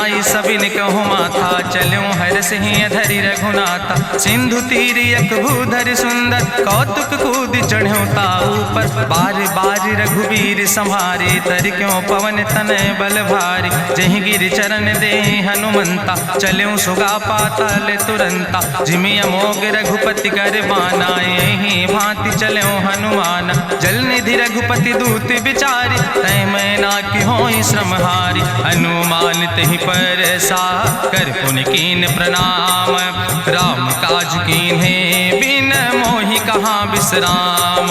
आई सबिन कहूँ माथा, चलूँ हर सिंह धरि रघुनाथा। सिंधु तीर यक भूधर सुंदर, कौतुक कूद चढ़्यों ताऊ पर। बार बार रघुवीर संहारे, तर क्यों पवन तनय बल भारी। जहीं गिर चरण दे हनुमंता, चलूँ सुगा पाताल तुरंता। जिमि अमोघ रघुपति कर बाना, यहीं भांति चलूँ हनुमान। जल निधि रघुपति दूत बिचारी, तय मैं ना कि होई श्रमहारी। हनुमान तहि पर सा, कर पुनि कीन प्रणाम। राम काज कीन्हे बिन मोहि कहाँ विश्राम।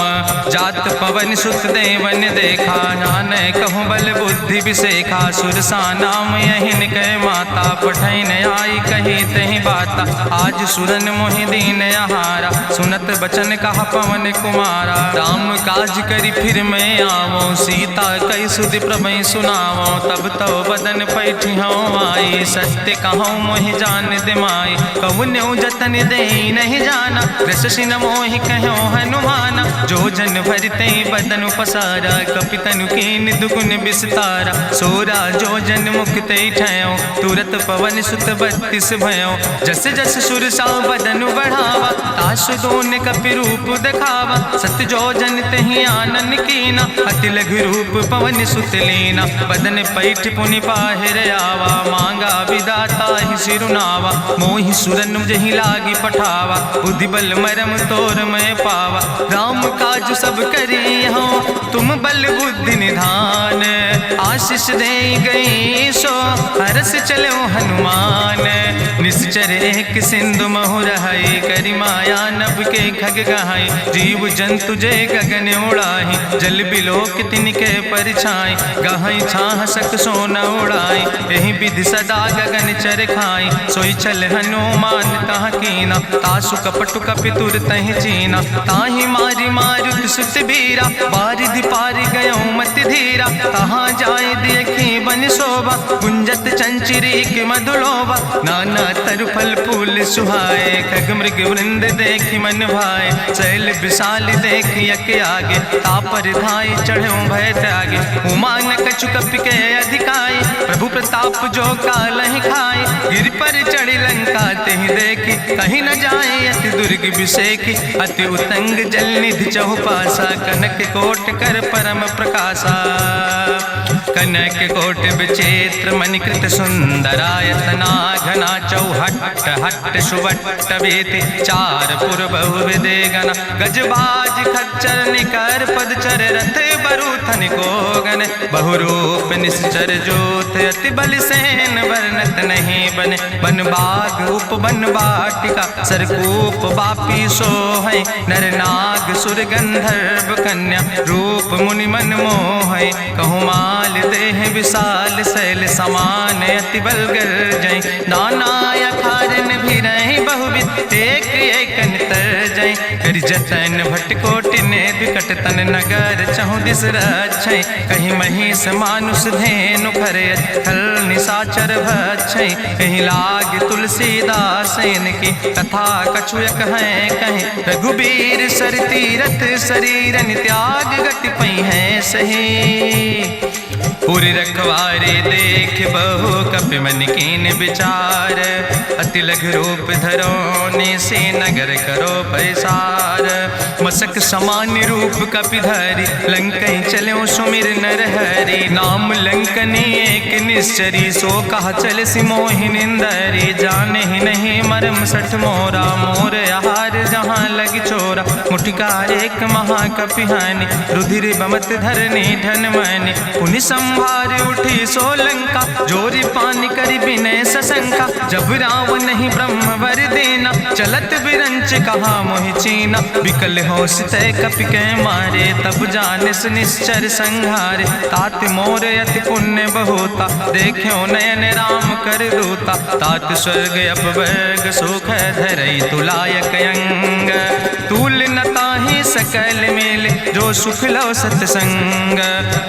जात पवन सुत देवन देखा, नानय कहूँ बल बुद्धि विसेखा। सुरसा नाम यहिन कह माता, पठैन आई कही तहि बाता। आज सुरन मोहि दीन आहारा, सुनत बचन कहा पवन कुमारा। राम काज करि फिर मैं आवो, सीता कई सुधि प्रभै सुनावो। तब तो बदन पैठियों आई, सत्य कहूँ मोहि जान दिमाई। कहुन्यो जतन दे नहीं जाना, कृषि न मोहि कहो हनुमाना। जो जन भरते बदन पसारा, कपितनु कीन दुगुन विस्तारा। सोरा जो जन मुक्ते ठयो, तुरत पवन सुत 32 भयो। जस जस सुरसा बदन बढ़ावा, तासु दोन कपि रूप दिखावा। सत जो जन तहि आनन कीना, अति लघु रूप पवन सुत लीना। बदन पैठ पुनि पाहिर आवा, मांगा विदाता ही सिरुनावा। मोहि सुरन जहि लागी पठावा, बुद्धि बल मरम तोर मैं पावा। राम काज सब करी हो, तुम बल बुद्धि निधान। आशीष दे गई सो, हरस चलो हनुमान। निश्चर एक सिंधु महु रहाई, करि माया नभ के खग गहाई। जीव जंतु जे गगन उड़ाही, जल बिलोक तिनके परछाई। गहाई छाह सक सोन उड़ाई, यही विधि सदा गगन चर खाई। सोई चल हनुमान तहाँ कीना, तासु कपटु कपि तुर तहि चीना। ताहि मारी मारुत सुत बीरा, बारिधि पारि गयो मति धीरा। तहाँ जाय देखी बन शोभा, गुंजत चंचिरी के मधुलोभा। नाना तरु फल फूल सुहाए, खग मृग वृंद देखी मन भाए। शैल विशाल देखी यक आगे, तापर धाय चढ़ो भय त्यागे। उमान कछु कपि के अधिकाई, प्रभु प्रताप जो कालहि खाए। गिर पर चढ़ी लंका तेहि देखी, कहीं न जाए अति दुर्ग विषेखी। अति उतंग जल निधि चहुपासा, कनक कोट कर परम प्रकाशा। कनक कोट विचित्र मणिकृत सुंदरायतना, घना चौहट्ट हट्ट सुवट्ट वेति। चार पुर बहु विदे गना, गजबाज खच्चर निकर पदचर। रथ बरूथन को गन, बहुरूप निश्चर जोत। अति बल सेन वर्णत नहीं बने, बन बाग उप बन बाटिका। सरकूप बापी सोहै, नर नाग सुर गंधर्व कन्या। रूप मुनि मन मोहै, कहूँ माल देह विशाल। शैल समान अति बल गर्जै, नाना अखारन भी रही बहुविध। एक एक नितर जै, कर जतन भटकोटि ने विकट तन। नगर चहु दिस रक्षै, कहीं महिष मानुष धेनु खरे। खल निशाचर भक्षै, कहीं लाग तुलसीदास इनकी। कथा कछुयक है कहीं, रघुबीर सर तीरथ शरीरन। त्याग गति पई है सही, पुरि रखवारे देख बहु कपि मन कीन विचार। अति लघु रूप धरो ने से नगर करो पैसार। मसक समान रूप कपि धरि, लंकै चलो सुमिर नर हरि। नाम लंकनी एक निश्चरी, सो कहा चल सिमोहि निंदरी। जाने ही नहीं मरम सठ मोरा, मोर आहार जहाँ लग चोरा। मुठिका एक महाकपि हानि, रुधिर बमत धरनी धन मनि। पुनि संभार उठी सोलंका, जोरी पानी करि विनय सशंका। जब रावण नहीं ब्रह्म वर देना, चलत बिरंच कहा मोहि चीना। विकल होश तय कपि के मारे, तब जानिस निश्चर संहारे। तात मोर अति पुण्य बहुता, देखो नयन राम कर दूता। तात स्वर्ग अपवर्ग सुख धरई, तुलायक अंग। तूल न ताहि सकल मेले जो सुख लो सत्संग।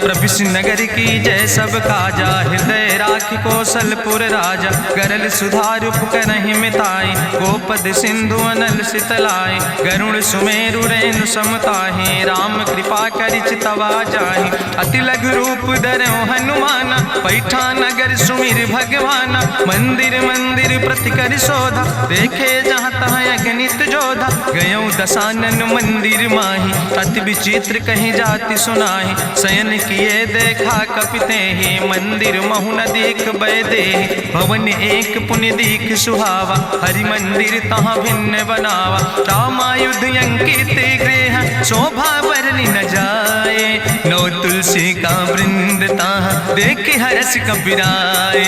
प्रभु नगर की जय सब काजा हृदय राख कौशलपुर राजा। गरल सुधार उपकरहि मिताई गोपद सिंधु अनल सितलाई। गरुण सुमेरु रेणु समताहि राम कृपा करि चितवा जाहि। अति लघु रूप धरौ हनुमाना पैठा नगर सुमिर भगवाना। मंदिर मंदिर प्रति कर शोधा देखे जहाँ तहाँ अगणित जोधा। गयौ दशानन मंदिर माही अति विचित्र कहीं जाति सुनाही। शयन किए देखा कपिते ही मंदिर महु न देख बैदे। भवन एक पुण्य दीख सुहावा हरि मंदिर तहाँ भिन्न बनावा। रामायुध अंकित गृह शोभा बरनी न जाए। नौ तुलसी का वृंद तहाँ देख हरस कपिराए।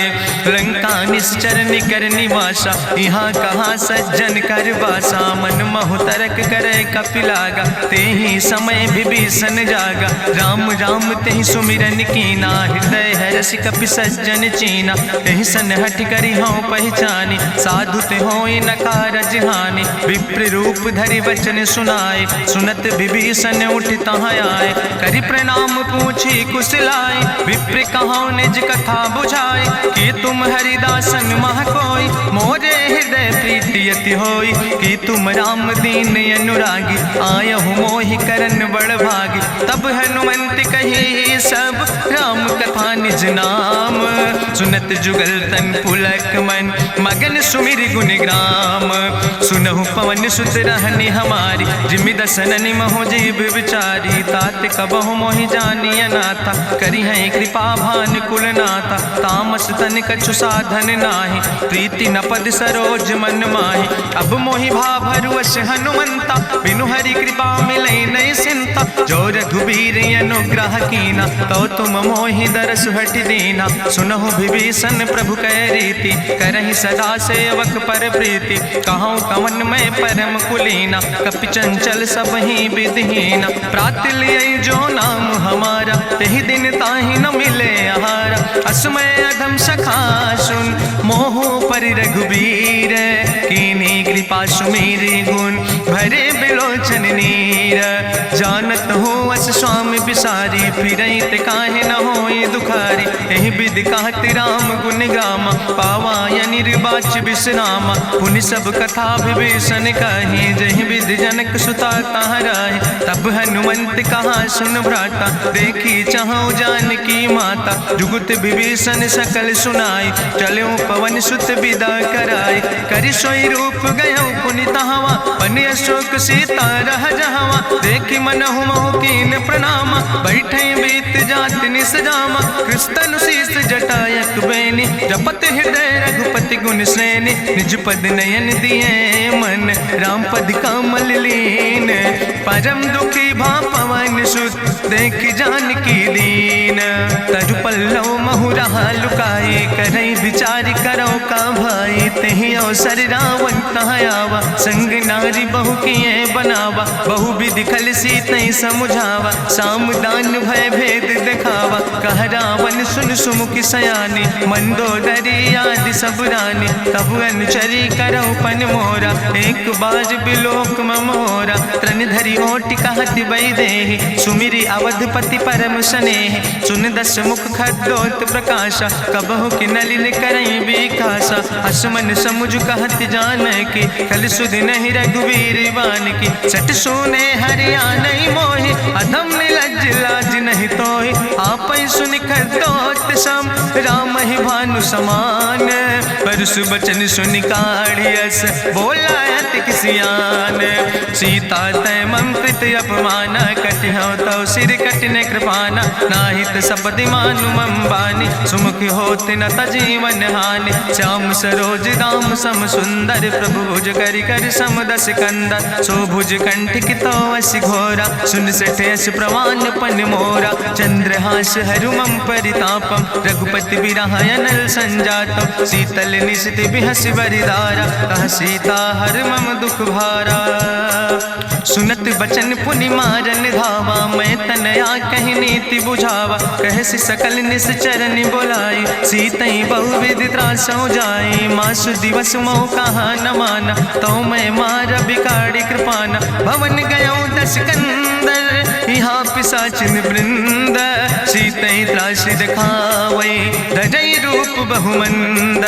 लंका निश्चर निकर निवासा यहाँ कहाँ सज्जन कर बासा। मन महु तर्क करे कपिलागा ते ही समय विभीषण जागा। राम राम तेहि सुमिरन कीना हृदय हरस कपि सज्जन चीना। तेहि सन हट करि हऊँ पहचानी साधु ते होई न कारज हानि। विप्र रूप धरि वचन सुनाए सुनत विभीषण उठ तहाँ आए। करि प्रणाम पूछी कुशलाए विप्र कहौं निज कथा बुझाए। कि तुम हरिदासन मह कोई मोरे हृदय प्रीति अति होई। कि तुम राम दीन अनुरागी आयहु मोहि करन बड़ भागी। तब हनुमंत कही सब राम कथा निज नाम। सुनत जुगल तन पुलक मन मगन सुमिर गुण ग्राम। सुनहु पवन सुत रहनि हमारी जिमि दसननि महु जीव विचारी। तात कबहु मोहि जानिय नाथा करि हैं कृपा भान कुल नाथा। तामस तन कछु साधन नाही प्रीति न पद सरोज मन माही। अब मोहि भाभरुवश हनुमंता बिनु हरि कृपा मिलै नहीं सिंता। जो रघुबीर अनुग्रह कीना तो तुम मोहि दरस हट दीना। सुनहु विभीषण प्रभु कै रीति करहि सदा सेवक पर प्रीति। कहूँ कवन में परम कुलीना कपि चंचल सब ही विधिहीना। प्रात लियै जो नाम हमारा तेहि दिन ताहि न मिले आहारा। असमय अधम सखा सुन मोहु पर रघुबीर। कीन्ही कृपा सुमेरि गुण भरे बिलोचन नीर। जानत हो अस स्वामी बिसारी फिरई ते काहे न होई दुखारी। एहि विधि कहत राम गुण गामा पावा निर्वाच विश्रामा। पुनि सब कथा विभीषण कही जहि विधि जनक सुता कहाँ रहे। तब हनुमंत कहा सुन भ्राता देखी चाहूँ जानकी माता। जुगुत विभीषण सकल सुनाई चलो पवन सुत विदा कराई। करि सोई रूप गयो पुनि तहवा पन अशोक सीता रह जहवा। देखी मनहु महु कीन प्रणामा बैठे बीत जात निस जामा। कृष्ण शीस जटायक बेनी जपत हृदय रघुपति गुण श्रेणी। निज पद नयन दिए मन राम पद कमल लीन। परम दुखी भा पवन सुत देख जानकी दीन। तरु पल्लव महु रहा लुकाई करई विचार करो का भाई। तेहि अवसर रावण तहाँ आवा संग नारी बहु किए बनावा। बहु विधि खल सीतै समुझावा साम दान भय भेद दिखावा। कह रावण सुन सुमुखी सयानी मंदोदरी आदि सब रानी। तब अनुचरी करो पन मोरा एक बार बिलोक ममोरा। त्रन धरि ओट कहत वैदेही सुमिरी अवधपति परम स्नेह। सुन दस मुख खद्दोत प्रकाशा कबहु कि नलिन करई विकासा। असमन समुझ कहत जान की कल सुध नहीं रघुवीर बान की। सट सुने हरिया नहीं मोहि अधम निलज लाज नहीं तोहि। आप सुन खद्दोत सम राम ही भानु समान। परसु बचन सुन काढ़ियस बोला अति किसियान। सीता तय मम कृत अपमाना कटिहौ तव सिर कटिने कृपाना। नाहित सपदि मानु मम बानी सुमुख होत न तजीवन हानि। श्याम सरोज दाम सम सुंदर प्रभु भुज करि कर समदस कंदर। सो भुज कंठ कितो अस घोरा सुन सठेस प्रवान पन मोरा। चंद्रहास हरु मम परितापम रघुपति बिरहायनल संजातम। शीतल निशित बिहस बरिदारा कह सीता हर मम दुख भारा। सुनत बचन बचन पुनि मारन धावा, मैं तनया कहीं नीति बुझावा। कहसि सकल निश्चरन बोलाई, सीतई बहुविध त्रासौ जाई। मासु दिवस मोह कहा न माना, तो मैं मार बिकाड़ी कृपाना। भवन गयो 10 कंदर, यहाँ पिशाचिन वृंद। सीतई त्रास दिखावै, धजई रूप बहुमंद।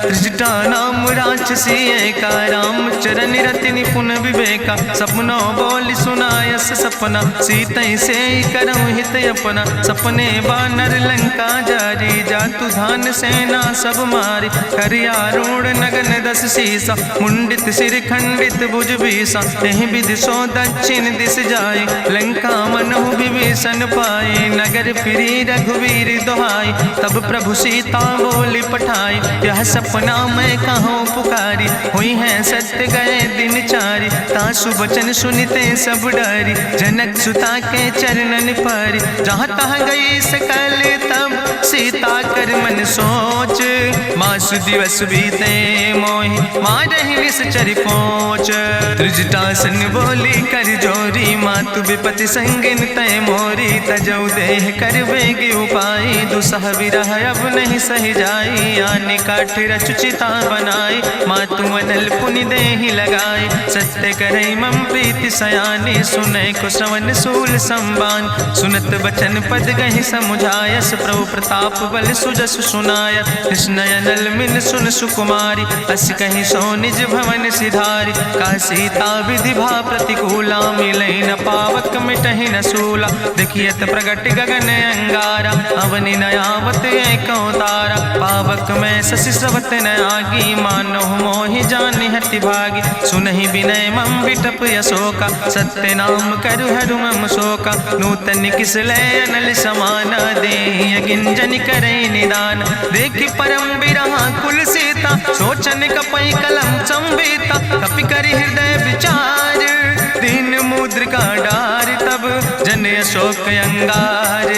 त्रिजटा नाम राक्षसी एका, राम चरण रति निपुण विवेका। सपनो बोल सुनायस सपना, सीतई से करऊँ हित अपना। सपने बानर लंका जारी, जातु धान सेना सब मारी। करियारूढ़ नगन 10 सीसा, मुंडित सिर खंडित भुज बीसा। यही विधि सो दक्षिण दिस जाए, लंका मनहु विभीषण पाए। नगर फिरी रघुवीर दोहाई, तब प्रभु सीता बोली पठाई। यह सपना मैं कहूँ पुकारी, हुई है सत्य गए दिन चारी। तासु बचन सुनते सब डरी, जनक सुता के चरणन पर। जहाँ तहाँ गई सकल तब, सीता कर मन सोच। मासु दिवस बीते मोहि, मारहि निश्चर पहुँच। त्रिजटासन बोली कर जोरी, मातु विपति संगिन तय मोरी। तजौ देह कर बेगी उपाय, दुसह विरह अब नहीं सही जाई। आने काठ रचुचिता बनाई, मातु मनल पुनि देहि लगाई। सत्य करई मम प्रीति सयानी, सुनय को श्रवण सूल संबान। सुनत बचन पद गहि समुझायस, प्रभु प्रताप बल सुजस सुनाय। कृष्णयनल मिन सुन सुकुमारी, अस कहीं सो निज भवन सिधारी। का सीता विधि भा प्रतिकूला, मिलै न पावक मिटहि न सूला। देखियत प्रगट गगन अंगारा, अवनि नयावत एको तारा। पावक में शशि स्रवत न आगी, मानो मोहि जानि हटि भागी। सुनहि विनय मम विटप यशोका, सत्य नाम करु हरु मम शोका। नूतन किस लय अनल समाना, देहि गिंजन करई निदान। देखि परम बिरहा कुल सीता, सोचन कपई कलम संवेता। कपि करि हृदय विचार, दीन मुद्रिका डार। तब जन अशोक अंगार,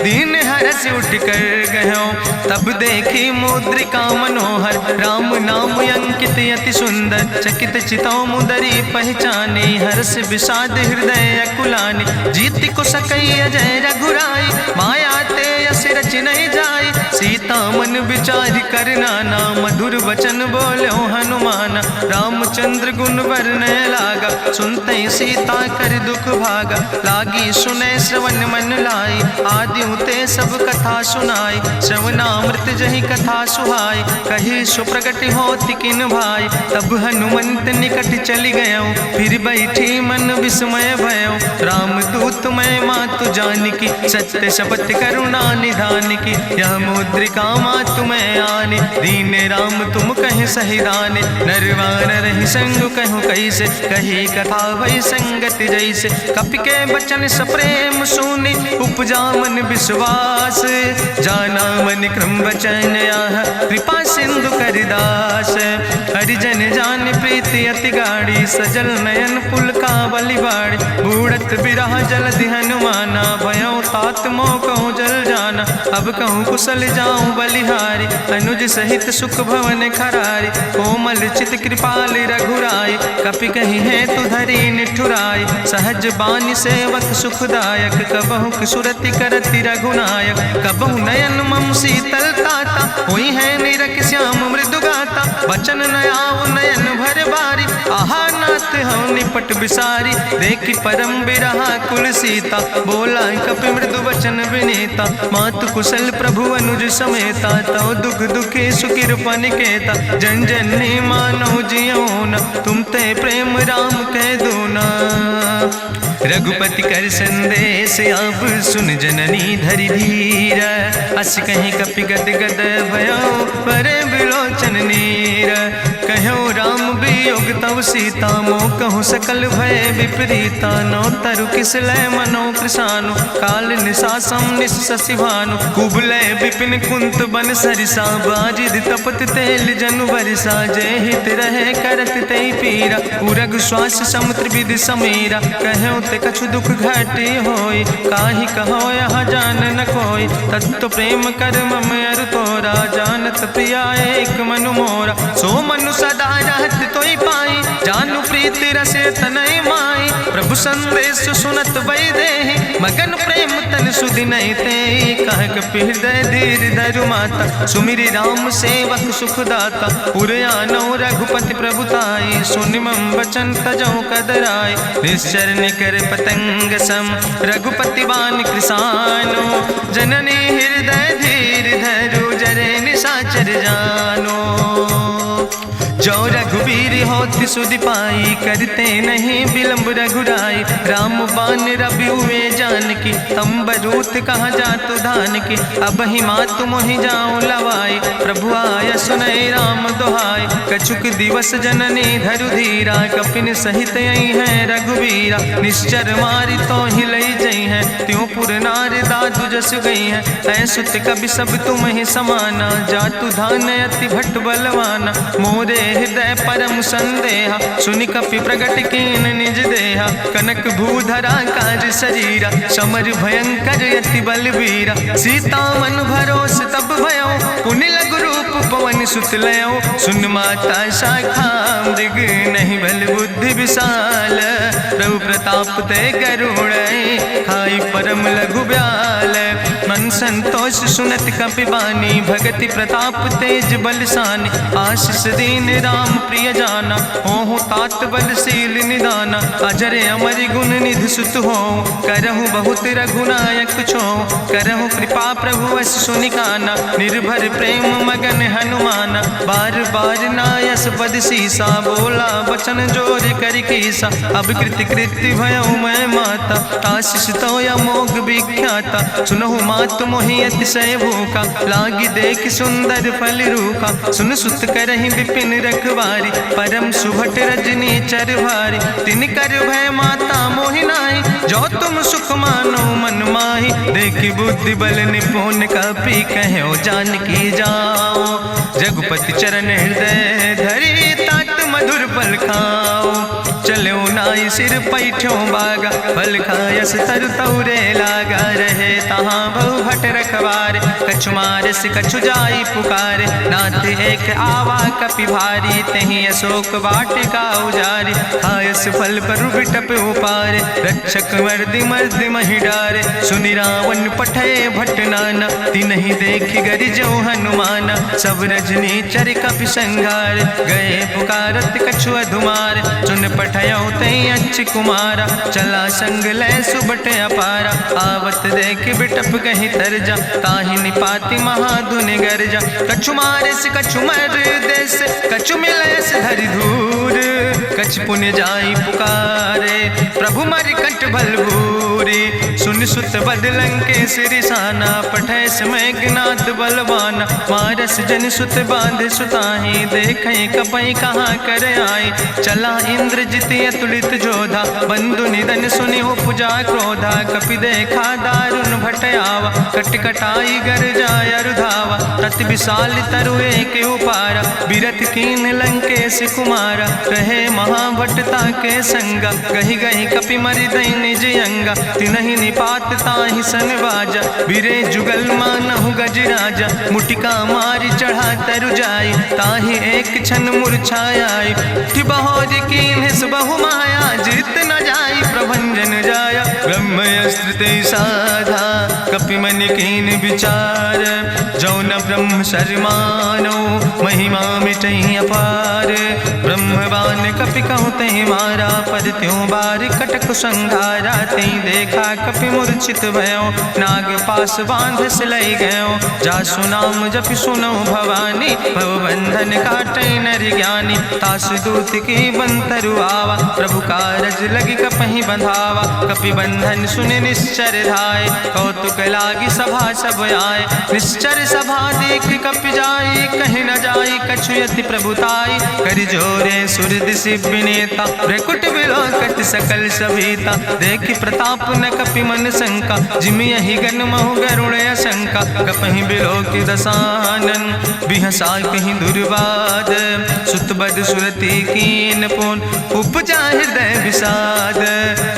दीन हरस उठ कर गयो। तब देखी मुद्रिका मनोहर, राम नाम अंकित अति सुंदर। चकित चितौ मुदरी पहचाने, हर्ष विषाद हृदय अकुलाने। जीति को सकई अजय रघुराई, माया ते यस रच नहीं जाई। सीता मन विचार कर नाना, मधुर वचन बोलो हनुमाना। रामचंद्र गुण वर्णय लागा, सुनते सीता कर दुख भागा। लागी सुने श्रवण मन लाई, आदि उते सब कथा सुनाई। श्रवणामृत जहि कथा सुहाई, कही सुप्रगट होति किन भाई। तब हनुमंत निकट चली गयो, फिर बैठी मन विस्मय भयो। राम दूत मैं मातु जानकी, सत्य शपथ करुणा निधान की। यह मुद्रिका मातु मैं आने, दीन राम तुम कहीं सही दाने। नरवान रही संग कहूँ कैसे, कही कथा भई संगति जैसे। कपि के बचन सप्रेम सुनी, उपजा मन विश्वास। जाना मन क्रम वचन आह, कृपा सिंधु करिदास। हरिजन जान प्रीति अति गाड़ी, सजल नयन पुल का बलिबाड़ी। बूढ़त बिरह जलधि हनुमाना, भयो तात मोह कहूँ जल जाना। अब कहूँ कुशल जाऊँ बलिहारी, अनुज सहित सुख भवन खरारी। कोमल चित कृपाल रघुराई, कपि कही है तु धरी निठुराई। सहज बानी सेवक सुखदायक, कबहु सुरति करति रघुनायक। कबहु नयन मम शीतल ताता, हुई है निरख श्याम मृदु गाता। बचन नयाव नयन भर बारी, आहा नाथ हम निपट बिसारी। देखी परम बिरहा कुल सीता, बोला कपि मृदु वचन विनीता। मातु कुशल प्रभु अनुज समेता, तव दुख दुखी सुकृपा निकेता। जन जननी मानो जियो न, तुम ते प्रेम राम कह दो ना। रघुपति कर संदेश अब सुन जननी धरि धीर। अस कहीं कपि गद गद भयो, परे बिलोचन नीर। कहो राम वियोग तव सीता, मोह कहूँ सकल भय विपरीता। नौ तरु किस लय मनो कृशानु, काल निशासम निश शशि भानु। कुबलय विपिन कुंत बन सरिसा, बाजिद तपत तेल जनु बरिसा। जय हित रहे करत तय पीरा, उरग श्वास समुद्र विधि समीरा। कहो ते कछु दुख घटी होई, काहि कहो यहाँ जान न कोई। तत्व प्रेम कर मम अरु तोय, तोरा, जानत प्रिया एक मनु मोरा। सो मनु सदा रहत तोई पाई, जानु प्रीति रसे तनय माई। प्रभु संदेश सुनत वै देहि, मगन प्रेम तन सुधि नहीं ते। कह कपि हृदय धीर धरु माता, सुमिरि राम सेवक सुख दाता। उर आनौ रघुपति प्रभुताई, सुनि मम वचन तजौ कदराय। निश्चर निकर पतंग सम, रघुपति बान कृसानो। जननी हृदय धीर धरु, जरे निशाचर जानो। जो रघुबीर होति सुधि पाई, करते नहीं विलंब रघुराई। राम बान रवि हुए जानकी, अम्बरूथ कहाँ जातु धान की। अब ही मातु मोहि जाऊं लवाई, प्रभु आय सुनय राम दुहाई। कछुक दिवस जननी धरु धीरा, कपिन सहित यही है रघुबीरा। निश्चर मारी तो ही लई जई है, त्यों पुर नार दादु जस गई है। ऐसुत कवि सब तुम ही समाना, जातु धान अति भट्ट बलवाना। मोरे हृदय परम संदेहा, सुनि कपि प्रगट कीन निज देहा। कनक भूधरा काज शरीरा, समर भयंकर अति बलवीरा। सीता मन भरोस तब भयो, पुनि लघु रूप पवन सुत लयो। सुन माता शाखा मृग, नहीं बल बुद्धि विशाल। प्रभु प्रताप ते गरुड़, खाई परम लघु ब्याल। मन संतोष सुनत कपि बानी, भगति प्रताप तेज बलसानी। आशीष दीन राम प्रिय जाना, होहु तात बलशील निदाना। अजर अमर गुण निधि सुत हो, करहु बहुत रघुनायक छो। करहु कृपा प्रभु वश सुनिकाना, निर्भर प्रेम मगन हनुमाना। बार बार नायस पद सीसा, बोला बचन जोर कर कीसा। अब कृति कृति भयो मैं माता, आशीष तो अमोघ विख्याता। सुनहु मातु मोहि अतिशय भूखा, लागी देख सुंदर फल रूखा। सुन सुत करहि विपिन रखवारी, परम सुभट रजनी चर भारी। तिन कर भय माता मोहि नाहि, जो तुम सुख मानो मन माहि। देखि बुद्धि बल निपुण, कपि कहो जानकी जाओ। रघुपति चरण हृदय धरि, तात मधुर फल खाओ। चलो नाई सिर पैठ्यो बागा, फल खायस तरु तौरे लागा। रहे तहाँ बहु भट रखवारे, कछु मारस कछु जाई पुकारे। नाथ एक आवा कपि भारी, तहीं अशोक वाटिका उजारी। खायस फल पर बिटप उपारे, रक्षक मर्दि मर्दि महि डारे। सुनि रावण पठय भट नाना, तिन्हि देखि गरिजौ हनुमाना। सब रजनी चर कपि संघार, गए पुकारत कछु अधुमार। सुन पठयो तई अच्छ कुमारा, चला संग लय सुबट अपारा। आवत देख बिटप कहीं तरजा, ताहि निपाति महाधुनि गर्जा। कछु मारिस कछु मर देस, कछु मिलयस धरि धूर। कछ पुण्य जाई पुकारे, प्रभु मरि कंठ बल भूरी। सुन सुत बद लंकेश रिसाना, पठय समय ज्ञात बलवाना। मारस जन सुत बांध सुताहि, देखे कपई कहाँ कर आए। चला इंद्रजित अतुलित जोधा, बंधु निधन सुनि उपजा क्रोधा। कपि देखा दारुण भट आवा, कट कटाई गर जाय रुधावा। तत विशाल तरु एक उपारा, बिरथ कीन लंकेश कुमारा। रहे महाभटता के संगा, गहि गहि कपि मरि दई निज अंगा। तिन्हि निपात ताहि सन बाजा, बिरे जुगल मानहु गजराजा। मुटिका मारि चढ़ा तरु जाई, ताहि एक क्षण मूर्छाई। बहोर कीन बहु माया, जीत न जाई प्रभंजन जाया। ब्रह्मस्त्र ते साधा, कपि मन कीन विचार। जो न ब्रह्म शर्मानो, महिमा मिटई अपार। ब्रह्मवान कपि कहु तहि मारा, पर त्यों बार कटक संघारा। तई देखा कपि मूर्छित भयो, नाग पास बांध सिलई गयो। जासु नाम जपि सुनो भवानी, भव बंधन काटई नर ज्ञानी। तास दूत की बंतरु आवा, प्रभु कारज लगी कपहि बंधावा। कपि बंधन सुनि निश्चर धाय, कौतुक लागी सभा सब आए। निश्चर सभा देख कपि जाई, कहीं न जाई कछु यति प्रभुताई। कर जोरे सुर दिसि विनेता, भ्रकुट विलोकत सकल सभीता। देखि प्रताप न कपि मन शंका, जिमि यहि गन महु गरुड़ शंका। कपहि बिलोकि दसानन, बिहसा कहीं दुर्वाद। सुत बद सुरती कीन पुन उपजा हृदय विषाद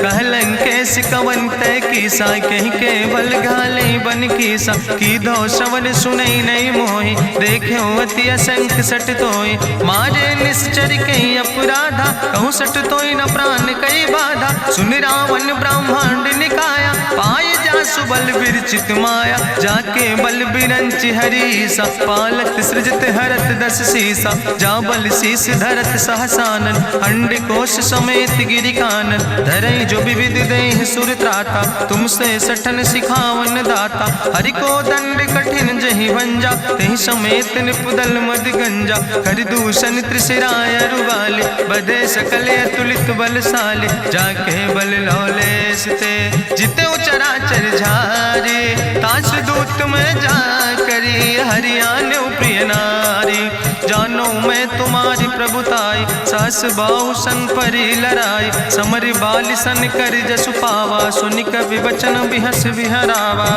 कहलन कैसे कवन तय की सा कहीं केवल घाले बन की सा की दो श्रवण सुनई नहीं मोहि देखे अति असंख सट तोय मारे निश्चर कई अपराधा कहूँ सट तोय न प्राण कई बाधा सुन रावण ब्रह्मांड निकाया पाय जा सुबल विरचित माया जाके बल बिरंच हरीसा पालत सृजत हरत दस सीसा जा बल शीस धरत सहसानन अंड कोश समेत गिरि कानन धरई जो विविध देह सुर त्राता तुमसे सठन सिखावन दाता हरि को दंड कठिन जहि भंजा तहि समेत निपुदल मद गंजा कर दूषण त्रिशिराय रुवाले बधे सकल अतुलित बलशाले जाके बल लौलेस ते जिते चराचर झारे ताश दूत में जा करी हरियाणा प्रिय नारी जानो मैं तुम्हारी प्रभुताई सास बाहु सन परी लड़ाई समर बाल सन कर जसु पावा सुनि कवि बचन बिहस बिहरावा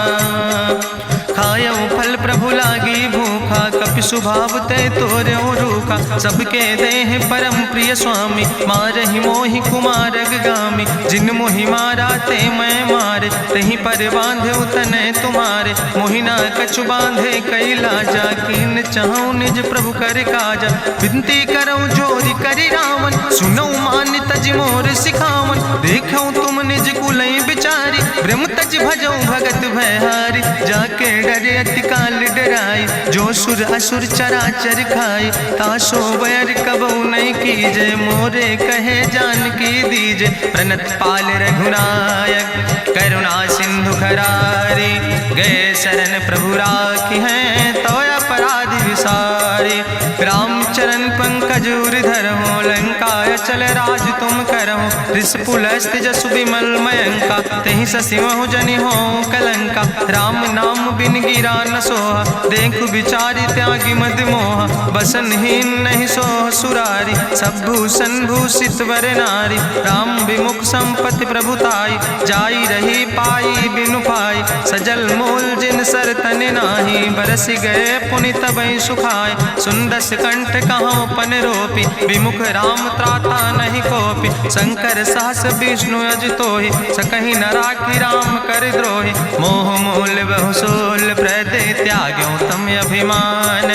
खायो फल प्रभु लागी भूखा कपि स्वभाव ते तोरे रूखा सबके देह परम प्रिय स्वामी मारहि मोहि कुमार गामी जिन मोहि मारा ते मैं मारे तहीं पर बांधे उतने तुम्हारे मोहिना कछु बांधे कई लाजा कीन चाहूं निज प्रभु कर काजा विनती करऊं जोरी करी रावण सुनऊ मान तज मोर सिखावन देखऊं तुम निज कुलई बिचारी ब्रह्म तज भजऊं भगत भयहारी जाके डरे अति काल डराई जो सुर असुर चराचर खाई ताशो बैर कबऊ नहीं कीजे मोरे कहे जान की दीजे प्रणत पाल रघुनायक करुणा सिंधु खरारी गए शरण प्रभु राखी हैं तो अपराध विसारी रामचरण पंकज उर्धर हो लंकाय चल राज तुम करहो रिसपुलस्त जसु विमल मयंका तेहि ससिमहु जनि हो कलंका राम नाम बिन गिरा न सोहा देख विचारि त्यागी मद मोहा बसनहीन नहीं सोह सुरारी सब भूषण भूषित वर नारी राम विमुख संपत्ति प्रभुताई जाई रही पाई बिनु पाई सजल मूल जिन सर तन नाही बरस गए पुनि तबई सुखाय सुंदस कंठ कहाँ पन रोपी विमुख राम त्राता नहीं कोपी शंकर सहस विष्णु अजितोहि सकहि न राखी राम कर द्रोहि मोह मूल बहु सोल प्रदे त्याग्यो तम अभिमान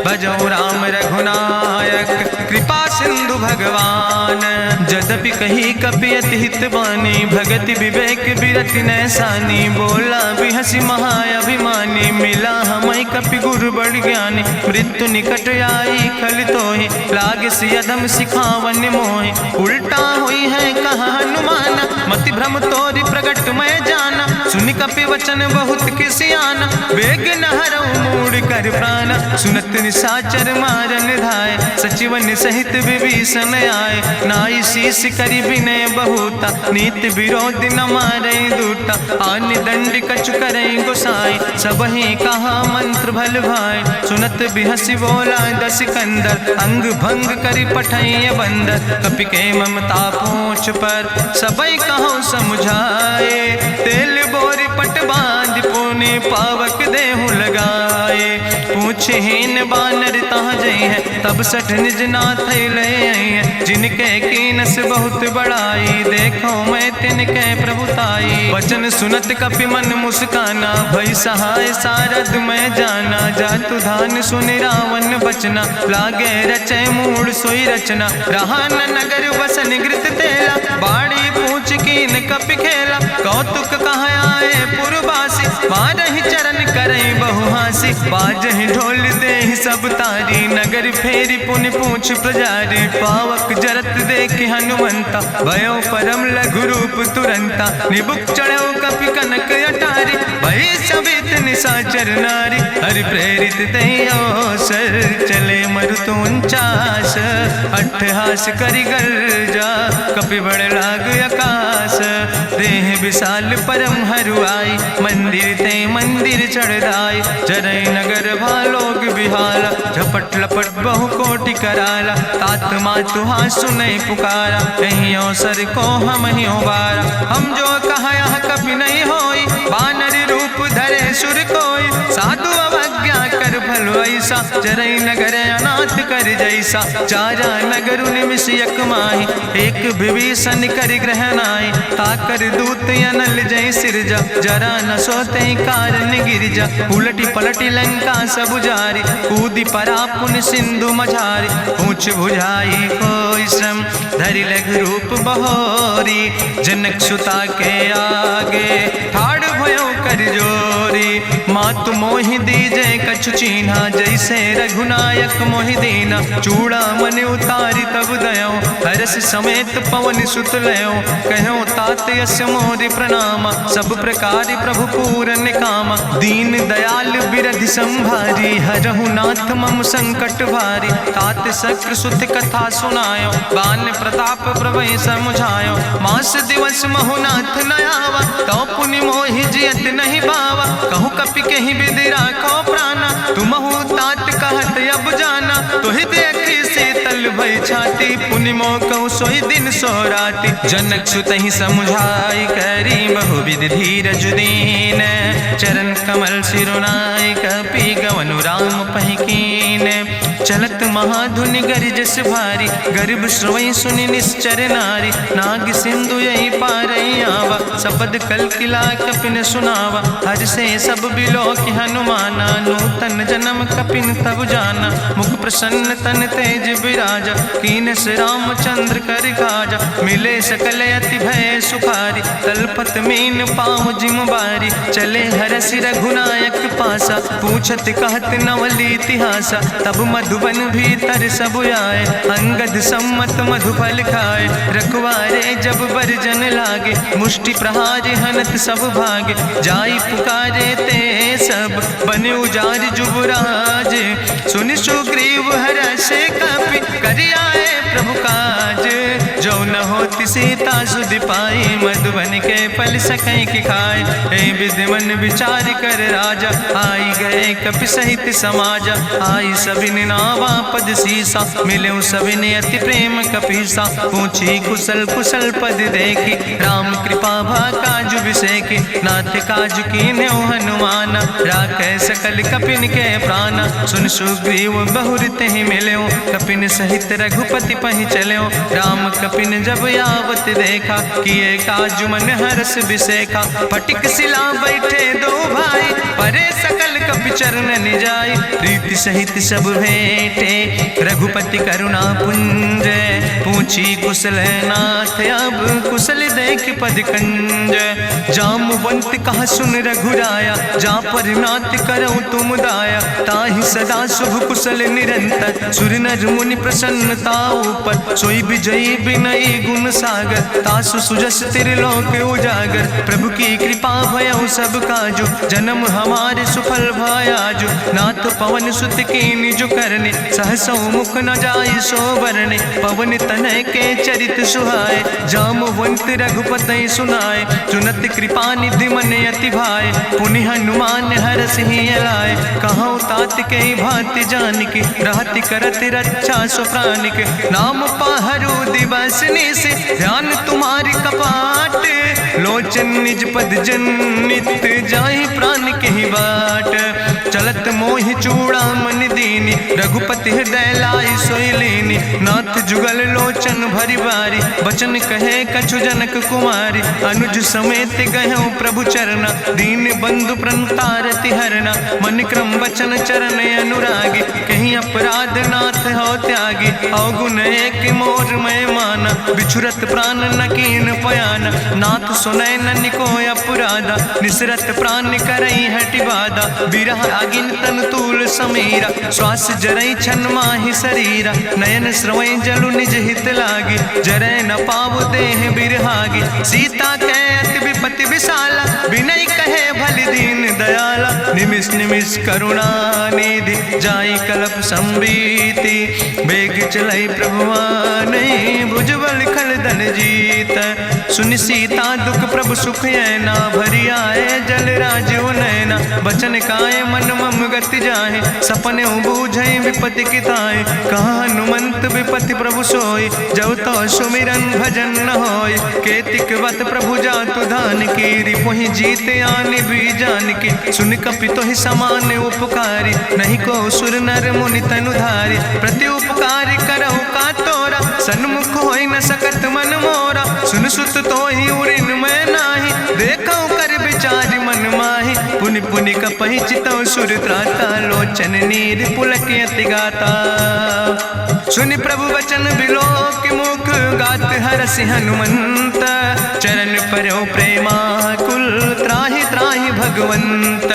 भजो राम रघुनायक कृपा सिंधु भगवान जदपि कही कपि अति हित बानी भगति विवेक बिरति नैसानी बोला बिहसी महाअभिमानी मिला हमई कपि गुरु बड़ ज्ञानी मृत्यु निकट आई खल तोहि लाग सियदम सिखावन मोहि उल्टा हुई है कहा हनुमाना मति भ्रम तोरि प्रगट मैं जाना सुनि कपि वचन बहुत किसियाना वेग न हरऊ मूड कर प्राण सुनत निशाचर मारन धाय सचिवन सहित विभीषण आए नाई शीस करि विनय बहुता नीत विरोध न मारे दूता आन दंड कछु करे गोसाई सबहि कहा मंत्र भल भाई सुनत बिहसी बोला दस कंदर अंग भंग करि पठैय बंदर कपि के ममता पूछ पर सबई कहो समझाए तेल बोरी पट बांध पुनि पावक देहु लगाए पूछहीन बानर तहाँ जई है तब सठ निज नाथ ले आई है जिनके कीनस बहुत बड़ाई देखो मैं तिनके प्रभुताई वचन सुनत कपि मन मुस्काना भई सहाय सारद मैं जाना जातु धान सुनि रावण बचना लागे रचे मूड सोई रचना रहा न नगर बसन गृत तेला बाड़ी पूछ कीन कपि खेला कौतुक कहाँ आए पुरबासी मारहि चरण करई बहु हासी बाजहि ढोल देहि सब तारी नगर फेरी पुनि पूछ प्रजारी पावक जरत देख हनुमंता भयो परम लघु रूप तुरंता निबुक चढ़ो कपि कनक अटारी भई सवित निशाचर नारी हरि प्रेरित तैयो सर चले मरुत 49 अट्ठहास करि गर्जा कपि बड़ लाग आकाश देह विशाल परम हरुआई मंदिर ते मंदिर चढ़ाई जरई नगर भालोग बिहाला झपट लपट बहु कोटि कराला तात मातु हाँ सुनई पुकारा कहीं अवसर को हम ही बारा हम जो कहा यहाँ कभी नहीं होई बानर रूप धरे सुर कोई साधु अवध आज्ञा कर भलो ऐसा, जरई नगर अनाथ कर जैसा। चारा नगर निमिष यक माही, एक विभीषण कर ग्रह नाई। ताकर दूत अनल जय सिरजा, जरा न सोते कारण गिरजा। उलटी पलटी लंका सब जारी, कूदी परा पुन सिंधु मझारी। पूछ बुझाई कोई श्रम, धरि लघु रूप बहोरी। जनक सुता के आगे ठाड़ भयो कर जोरी। मातु मोहि दीजे कछु चीन्हा, जैसे रघुनायक मोहि दीना। चूड़ा मन उतारी तब दयो, हरस समेत पवन सुत लयो। कहो तात यस मोरि प्रणामा, सब प्रकार प्रभु पूरन कामा। दीन दयाल बिरधि संभारी, हरहु नाथ मम संकट भारी। तात शक्र सुत कथा सुनायो, बान प्रताप प्रभय समुझायो। मास दिवस महुनाथ न आवा, तो पुनि मोहि जियत नहीं बावा। कहूँ कपि कहीं विधि राखो प्राणा, तुमहु तात कहत अब जाना। तुहि देखी शीतल भई छाती, पुनि मोह कहूँ सोई दिन सो राति। जनक सुतहि समुझाई करी, बहुविध धीरज दीन। चरण कमल सिरुनाई, कपि गवनु राम पहि कीन। चलत महाधुनि गरिजस भारी, गर्भ श्रवई सुनि निश्चर नारी। नाग सिंधु यही पारई आवा, सपद कल किला कपिन सुनावा। हर से सब बिलो कि हनुमाना, नूतन जन्म कपिन तब जाना। मुख प्रसन्न तन तेज विराजा, कीनस रामचंद्र कर काजा। मिले सकल अति भय सुखारी, तलपत मीन पाँव जिम बारी। चले हरसि रघुनायक पासा, पूछत कहत नवल इतिहासा। तब मधुबन भीतर सब आए, अंगद सम्मत मधुफल खाए। रखवारे जब बरजन लागे, मुष्टि प्रहार हनत सब भागे। जाई पुकारे ते सब, बने उजार जुबराज। सुनि सुग्रीव हरषे कपि, करि आए प्रभु काज। जो न होति सीता सुधि पाई, मधुबन के फल सकै कि खाए। ए विधि मन विचार कर राजा, आई गए कपि सहित समाजा। आई सबिन नावा पद सीसा, मिले सबिन अति प्रेम कपीसा। पूछी कुशल कुशल पद देखी, राम कृपा भा काजु विसेखी। नाथ काजु कीन्हे हनुमाना, राखै सकल कपिन के प्राणा। सुन सुग्रीव बहुर तेहि मिल्यो, कपिन सहित रघुपति पहि चल्यो। राम कपिन जब आवत देखा, किए काजु मन हरस विसेखा। फटिक सिला बैठे दो भाई, परे सकल कपि चरण जाय। प्रीति सहित सब भेंटे, रघुपति करुणा पुंज। पूछी कुशल नाथ अब, कुशल देख पद कंज। जामवंत कहा सुन रघुराया, जा पर नाथ करऊँ तुम दाया। ताहि सदा शुभ कुशल निरंतर, सुर नर मुनि प्रसन्नता ऊपर। सोई विजयी विनयी गुण सागर, तासु सुजस त्रिलोक उजागर। प्रभु की कृपा भयउ सब काजु, जन्म हमारे सुफल भयाजु। नाथ पवन सुत की निज करने, सहसौ मुख न जाय सो बरने। पवन तनय के चरित सुहाए, जामवंत रघुपति सुनाए। चुनत कृपा निधि मन अति भाए, पुनि हनुमान हरषि लाए। कहौ तात के भांति जानिके, रहति करत रक्षा सो प्राणिके। नाम पाहरु दिवस निस, ध्यान तुम्हारी कपाट। लोचन निज पद जनित, जाहि प्राण के ही बाट। चलत मोहि चूड़ा मन दीनी, रघुपति हृदय लाई सोई लीनी। नाथ जुगल लोचन भरि बारी, बचन कहे कछु जनक कुमारी। अनुज समेत गहु प्रभु चरना, दीन बंधु प्रणतारति हरना। मन क्रम वचन चरण अनुरागी, कहीं अपराध नाथ हो त्यागी। अवगुण एक मोर मैं माना, बिछुरत प्राण न कीन पयाना। नाथ सुनय नन को अपराधा, निसरत प्राण करई हटि बाधा। बिरह अगिन तन तूल समीरा, श्वास जरई छन माहि शरीरा। नयन श्रवई जलु निज हित लागी, जरय न पाव देह बिरहागी। सीता के अति विपति विशाला, बिनय कहे भलि दीन दयाला। निमिष निमिष करुणा निधि, जाई कलप संबीति। बेग चलई प्रभुआनै, भुजबल खलदन जीत। सुनि सीता दुख प्रभु सुख ऐना, भरि आए जल राजो नैना। बचन काय मन मम गति जाहे, सपने बूझई विपति किताए। कहा हनुमंत विपति रघुपति प्रभु सोई, जब तो सुमिरन भजन न होय। केतिक वत प्रभु जातु धान की, रिपुहि जीत आने भी जान की। सुन कपि तोहि समान उपकारी, नहीं को सुर नर मुनि तनु धारी। प्रति उपकारी करहु का तोरा, सन्मुख होई न सकत मन मोरा। सुन सुत तोहि उरिन मैं नाही, देखौ कर विचार मन माही। पुनि पुनि कपहि चितौ सुर त्राता, लोचन नीर पुलक अति गाता। सुनि प्रभु वचन बिलोक मुख, गात हरसि हनुमंत। चरण पर्यो प्रेमाकुल, त्राहि त्राहि भगवंत।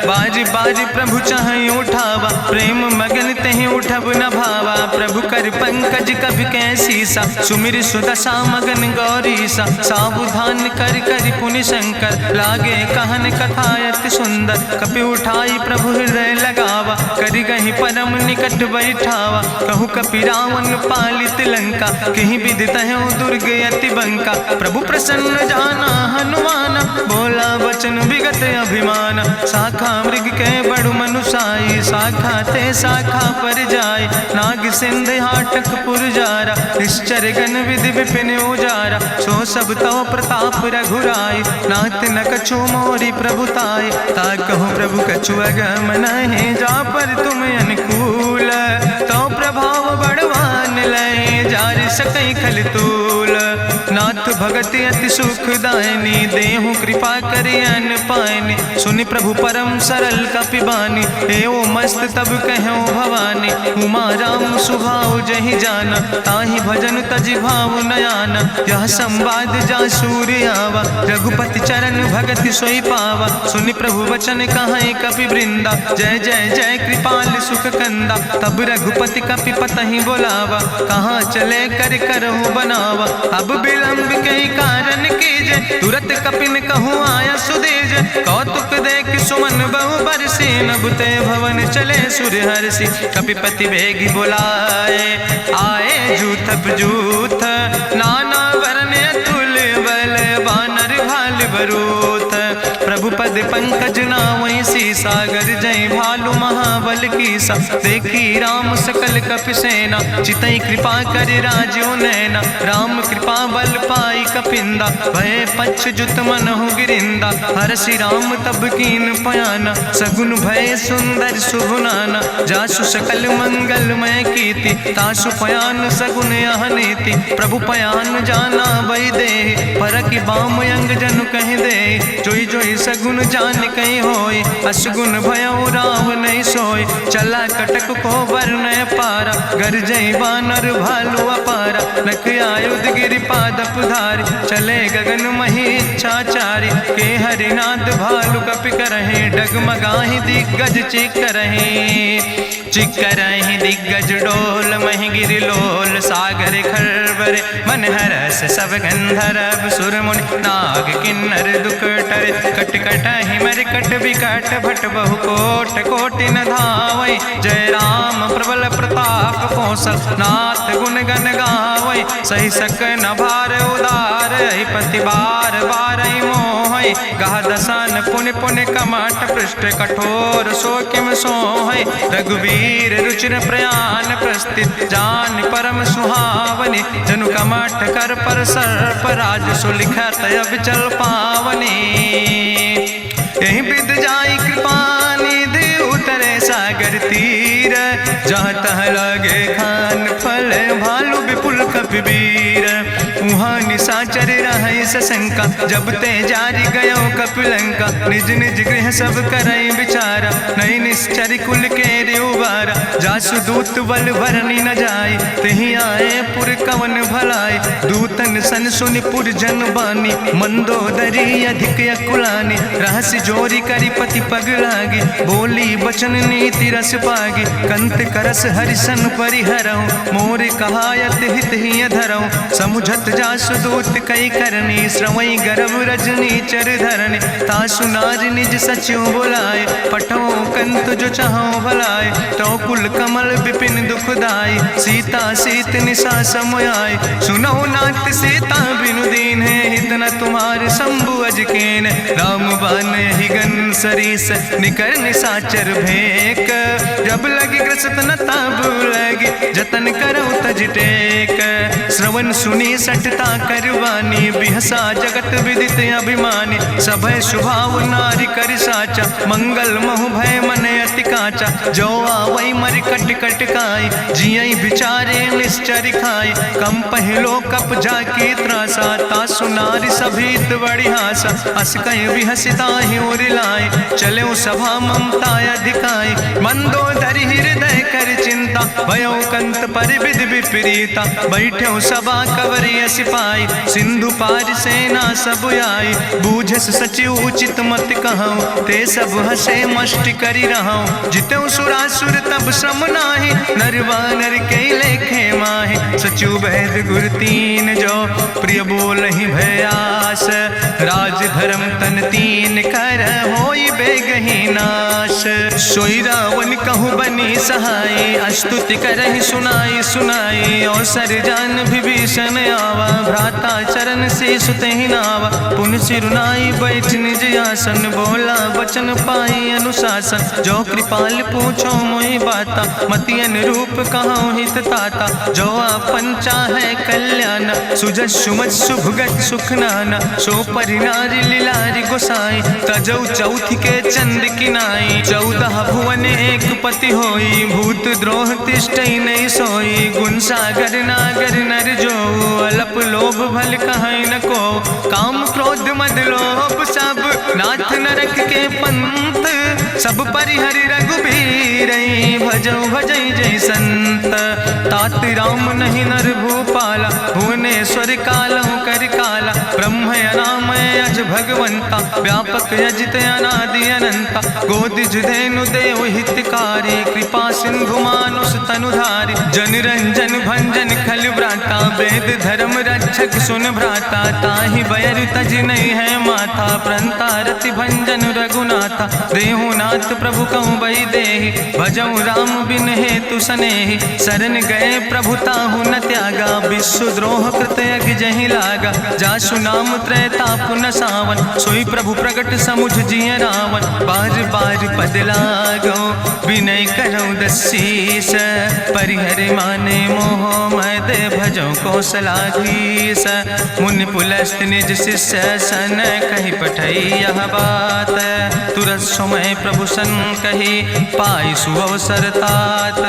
बाज बाज प्रभु चाहि उठावा, प्रेम मगन तहि उठब न भावा। प्रभु कर पंकज कभी कैसीसा, सुमिर सुदशा मगन गौरीसा। सावधान कर कर पुनि शंकर, लागे कहन कथा अति सुंदर। कपि उठाई प्रभु हृदय लगावा, करि गहि परम निकट बैठावा। कहु कपि रावण पालित लंका, कहीं विधि तहु दुर्ग अति बंका। प्रभु प्रसन्न जाना हनुमाना, बोला वचन विगत अभिमान। शाखा मृग के बड़ु मनुसाई, शाखा ते शाखा पर जाय। नाग सिंध हाटक पुरजारा, निश्चर गण विधि विपिन उजारा। सो सब तव प्रताप रघुराई, नाथ न कछु मोरी प्रभुताई। ताकहु प्रभु कछु अगम नहीं, जा पर तुम अनुकूल। तो प्रभाव बड़वान लय, जार सकई खल तूल। नाथ भगति अति सुखदायनी, देहु कृपा करि अन पायनि। सुनि प्रभु परम सरल कपिबानी, एवं मस्त तब कहूँ भवानी। उमा राम सुभाव जहि जाना, ताहि भजन तजि भाव नयाना। यह संवाद जा सूर्य आवा, रघुपति चरण भगति सोई पावा। सुनि प्रभु वचन कहाई कपि वृंदा, जय जय जय कृपाल सुख कंदा। तब रघुपति कपि पतहि बोलावा, कहाँ चले कर करहु बनावा। अब विलंब कई कारण कीजे, तुरत कपिन कहूँ आया सुदेज। कौतुक देख सुमन बहु बरसी, नभते भवन चले सूर्य हर्षि। कपिपति बेगी बुलाए, आए जूथ जूथ। नाना वर्ण तुल बल, बानर भाल बरूथ। प्रभु पद पंकज नावै सीसा, सागर जय भालु महाबल कीसा। देखी राम सकल कपि सेना, चितई कृपा कर राजो नैना। राम कृपा बल पाई कपिंदा, भय पक्ष जुत मनहु गिरिंदा। हरषि राम तब कीन पयाना, सगुन भय सुंदर शुभनाना। जासु सकल मंगलमय कीर्ति, तासु पयान सगुन यह नीति। प्रभु पयान जाना बई दे, परक बाम अंग जनु कह दे। जोई जोई सगुन जान कहीं होय, असगुन भयउ राव नहीं सोय। चला कटक को वर्ण पारा, गरजई बानर भालु अपारा। नख आयुध गिरि पादप धारी, चले गगन मही इच्छाचारी। के हरिनाद भालु कपि करहि, डगमगाहि दिग्गज चिकरहि। चिकरहि दिग्गज डोल, महि गिरि लोल सागर खरबर। मन हरस सब गंधर्व सुर मुनि, नाग किन्नर दुख टरे। कट कटहि मरकट विकट, भट बहु कोट कोटि न धावै। जय राम प्रबल प्रताप कौशल, नाथ गुण गण गावै। सही सक न भार उदार, पति बार बार मोहै। गह दसन पुनि पुनि कमठ, पृष्ठ कठोर सो किम सोहै। रघुवीर रुचिर प्रयाण प्रस्थित, जान परम सुहावनी। जनु कमठ कर पर सर्प, राज सुलिखत अब चल पावनी। यही विद जाई कृपा निधि, उतरे सागर तीर। जहाँ तह लगे खान फल, भालु विपुल कपिवीर। उहाँ निशाचर रहै सशंका, जब ते जारी गयो कपिलंका। निज निज गृह सब करई विचारा, नहीं निश्चर कुल के उबारा। जासु दूत बल भरनी न जाय, तेहि आए पुर कवन भलाई। दूतन सन सुनि पुर जन बानी, मंदोदरी अधिक अकुलानी। रहस्य जोरी करि पति पग लागी, बोली बचन नीति रस पागी। कंत करस हरिसन परिहरऊँ, मोर कहायत हित ही धरऊँ। समुझत जासु दूत कई करनी, श्रवई गर्भ रजनी चर धरनी। तासु नाज निज सचिव बुलाए, पठो कंत जो चाहो भलाए। तो कुल कमल विपिन दुखदाई, सीता सीत निशा समयाय। सुनौ नाथ सीत ता बिनु दीन है हित न तुम्हार शंभु अजकेन राम बान ही गन सरीस निकर निसाचर भेक जब लगी ग्रसत न तब लगी जतन करो तज टेक श्रवण सुनी सठता करवानी बिहसा जगत विदित अभिमानी सभय शुभाव नारी कर साचा मंगल महु भय मन अति काचा जो आवई मर कट कट खाई जियई बिचारे निश्चर खाई कम पहलो कप जाकी त्रासा ता सुनारी सभीत बड़ी हासा अस कहीं भी हसिता ही उर लाए चले सभा ममता अधिकाई मंदोदरी हृदय कर चिंता भयो कंत पर विधि विपरीता बैठे सभा कवरिय सिपाही सिंधु पार सेना सब आई बूझस सचिव उचित मत कहूँ ते सब हसे मष्ट करी रहूँ जिते सुरासुर तब श्रम नाही नरवानर के लेखे माहे सचिव वैद गुर तीन जो प्रिय बोल ही भयास राज धर्म तन तीन कर होई बेगही नाश सोई रावण कहूँ बनी सहाय अस्तुति करहि सुनाई सुनाई अवसर जान विभीषण आवा भ्राता चरण से सुते ही नावा पुन सिरुनाई बैठ निज आसन बोला वचन पाई अनुशासन जो कृपाल पूछो मोहि बाता मति अनुरूप कहूँ हित ताता जो आपन चाहे कल्याण सुजस सुमत सुभगत सुख नाना सो परिनारी लीलारी गोसाई तजौ चौथ के चंद किनाई 14 भुवन एक पति होई भूत द्रोह तिष्ठई नहीं सोई गुण सागर नागर नर जो अलप लोभ भल कहीं न को काम क्रोध मद लोभ सब नाथ नरक के पंथ सब परिहरि रघुबीर भजौ भजई जय संत तात राम नहीं नर भूपाला भुवनेश्वर कालहु कर काला ब्रह्म अनाम अज भगवंता व्यापक यजित अनादि अनंता गोदिज धेनु देव हितकारी कृपा सिंधु मानुष तनुधारी जन रंजन भंजन खल व्राता वेद धर्म रक्षक सुन भ्राता ताहि बैर तज नहीं है माथा प्रंता रति भंजन रघुनाथा देहुनाथ प्रभु कहूँ बही देहि भजऊ राम बिन हेतु सनेहि शरण गए प्रभु ताहु न त्यागा विश्व द्रोह कृत यज्ञ जहि लागा जासु नाम त्रैताप न सावन सोई प्रभु प्रगट समुझ जिय रावण बार बार पद लागो विनय करौ दसीस परिहर माने मोह मद भजौ कौशलाधीश मुनि पुलस्त निज शिष्य सन कही पठई यह बात तुरत समय प्रभु सन कही पाई सुअवसर तात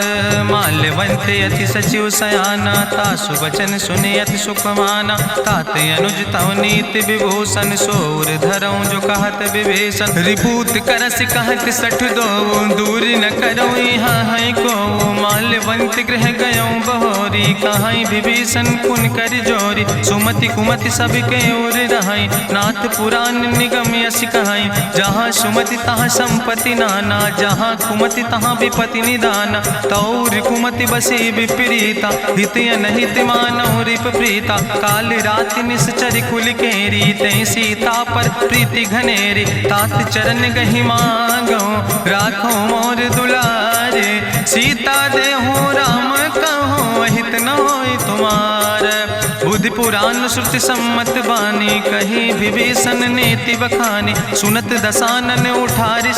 माल्यवंत अति सचिव सयाना तासु वचन सुनि अति सुख माना तात अनुज तव नीति विभूषण सोर धरौ जो कहत विभीषण रिपूत करस कहत सठ दो दूर न करो यहाँ है को माल्यवंत गृह गयो बहोरी कहाई विभीषण पुन कर जोरी सुमति कुमति सबके ओर रहाई नाथ पुराण निगम यश कहाई जहाँ सुमति तहाँ संपत्ति नाना जहाँ कुमति तहाँ विपति निदाना तौर कुमति बसी विपरीता हित अनहित मानव रिप प्रीता काल रात निश्चर कुल केरी तै सीता पर प्रीति घनेरी तात चरण गहि मांगो राखो मोर दुलारे सीता देहो राम कहो हित न होय तुम्हार बुद्धि पुराण श्रुति सम्मत बानी कही विभीषण नेति बखानी सुनत दसानन उठारि